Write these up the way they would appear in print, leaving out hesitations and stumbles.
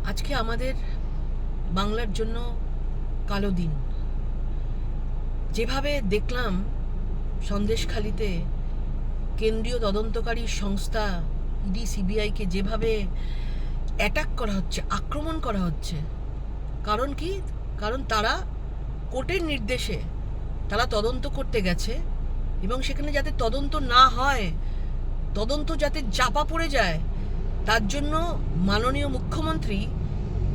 আজকে আমাদের বাংলার জন্য কালো দিন। যেভাবে দেখলাম সন্দেশখালিতে কেন্দ্রীয় তদন্তকারী সংস্থা ইডি সিবিআইকে যেভাবে অ্যাটাক করা হচ্ছে, আক্রমণ করা হচ্ছে, কারণ কি? কারণ তারা কোর্টের নির্দেশে তারা তদন্ত করতে গেছে এবং সেখানে যাতে তদন্ত না হয়, তদন্ত যাতে চাপা পড়ে যায়, তার জন্য মাননীয় মুখ্যমন্ত্রী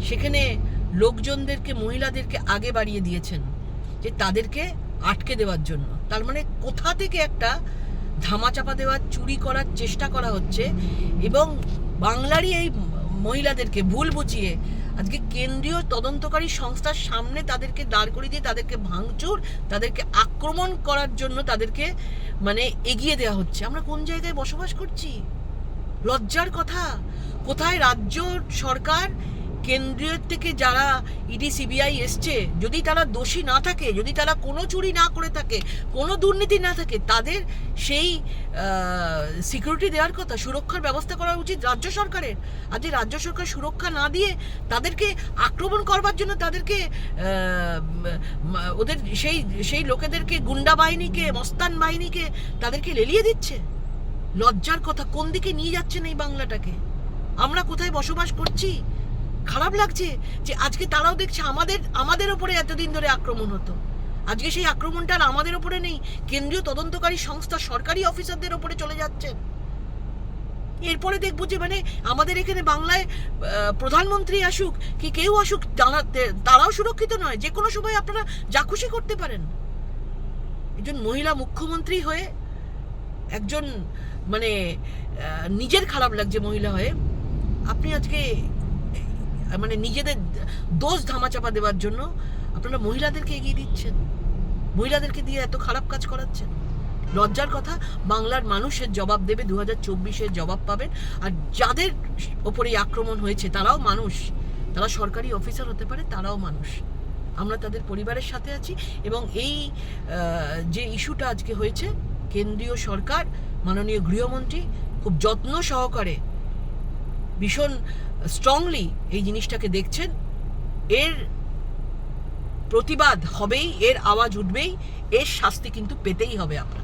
সেখানে লোকজনদেরকে, মহিলাদেরকে আগে বাড়িয়ে দিয়েছেন যে তাদেরকে আটকে দেওয়ার জন্য। তার মানে কোথা থেকে একটা ধামাচাপা দেওয়ার, চুরি করার চেষ্টা করা হচ্ছে এবং বাংলারই এই মহিলাদেরকে ভুল বুঝিয়ে আজকে কেন্দ্রীয় তদন্তকারী সংস্থার সামনে তাদেরকে দাঁড় করিয়ে দিয়ে তাদেরকে ভাঙচুর, তাদেরকে আক্রমণ করার জন্য তাদেরকে এগিয়ে দেওয়া হচ্ছে। আমরা কোন জায়গায় বসবাস করছি? লজ্জার কথা। কোথায় রাজ্য সরকার, কেন্দ্রীয় থেকে যারা ইডি সিবিআই এসছে, যদি তারা দোষী না থাকে, যদি তারা কোনো চুরি না করে থাকে, কোনো দুর্নীতি না থাকে, তাদের সেই সিকিউরিটি দেওয়ার কথা, সুরক্ষার ব্যবস্থা করা উচিত রাজ্য সরকারের। আজ রাজ্য সরকার সুরক্ষা না দিয়ে তাদেরকে আক্রমণ করবার জন্য তাদেরকে ওদের সেই লোকেদেরকে, গুন্ডা বাহিনীকে, মস্তান বাহিনীকে তাদেরকে লেলিয়ে দিচ্ছে। লজ্জার কথা। কোন দিকে নিয়ে যাচ্ছেন এই বাংলাটাকে? আমরা কোথায় বসবাস করছি? খারাপ লাগছে যে আজকে তারাও দেখছে আমাদের ওপরে এতদিন ধরে আক্রমণ হতো, আজকে সেই আক্রমণটা আর আমাদের ওপরে নেই, কেন্দ্রীয় তদন্তকারী সংস্থা সরকারি অফিসারদের ওপরে চলে যাচ্ছেন। এরপরে দেখবো যে আমাদের এখানে বাংলায় প্রধানমন্ত্রী আসুক কি কেউ আসুক, তারাও সুরক্ষিত নয়। যে কোনো সময় আপনারা যা খুশি করতে পারেন। একজন মহিলা মুখ্যমন্ত্রী হয়ে, একজন নিজের খারাপ লাগছে মহিলা হয়ে, আপনি আজকে নিজেদের দোষ ধামাচাপা দেওয়ার জন্য আপনারা মহিলাদেরকে এগিয়ে দিচ্ছেন, মহিলাদেরকে দিয়ে এত খারাপ কাজ করাচ্ছেন। লজ্জার কথা। বাংলার মানুষের জবাব দেবে, 2024-এর জবাব পাবেন। আর যাদের ওপরে আক্রমণ হয়েছে তারাও মানুষ, তারা সরকারি অফিসার হতে পারে, তারাও মানুষ। আমরা তাদের পরিবারের সাথে আছি এবং এই যে ইস্যুটা আজকে হয়েছে, কেন্দ্রীয় সরকার, মাননীয় গৃহমন্ত্রী খুব যত্ন সহকারে, ভীষণ স্ট্রংলি এই জিনিসটাকে দেখছেন। এর প্রতিবাদ হবেই, এর আওয়াজ উঠবেই, এর শাস্তি কিন্তু পেতেই হবে আপনার।